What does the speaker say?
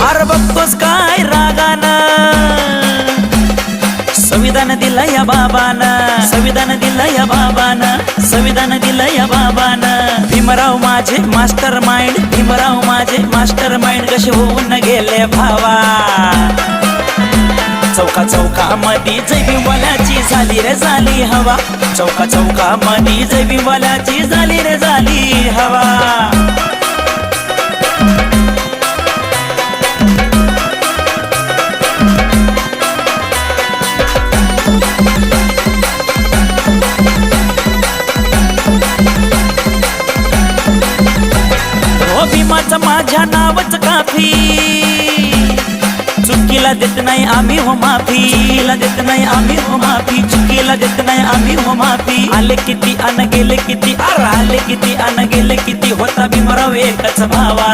अरे बघतोस काय रागानं संविधान दिलं या बाबानं, संविधान दिलं या बाबानं, संविधान दिलं या बाबानं. भीमराव माझे मास्टर माइंड, भीमराव माझे मास्टर माइंड कसे होऊन गेले भावा. चौका चौका मधी जय भीमवाल्याची झाली रे झाली हवा, चौका चौका मधी जय भीमवाल्याची झाली रे झाली हवा. भीमाचं माझ्या नावच काफी, चुकीला देत नाही आम्ही हो माफी, चुकीला देत नाही आम्ही हो माफी, चुकीला देत नाही आम्ही हो माफी. आले किती अन गेले किती, अरे आले किती अन गेले किती, होता भीमराव एकच भावा.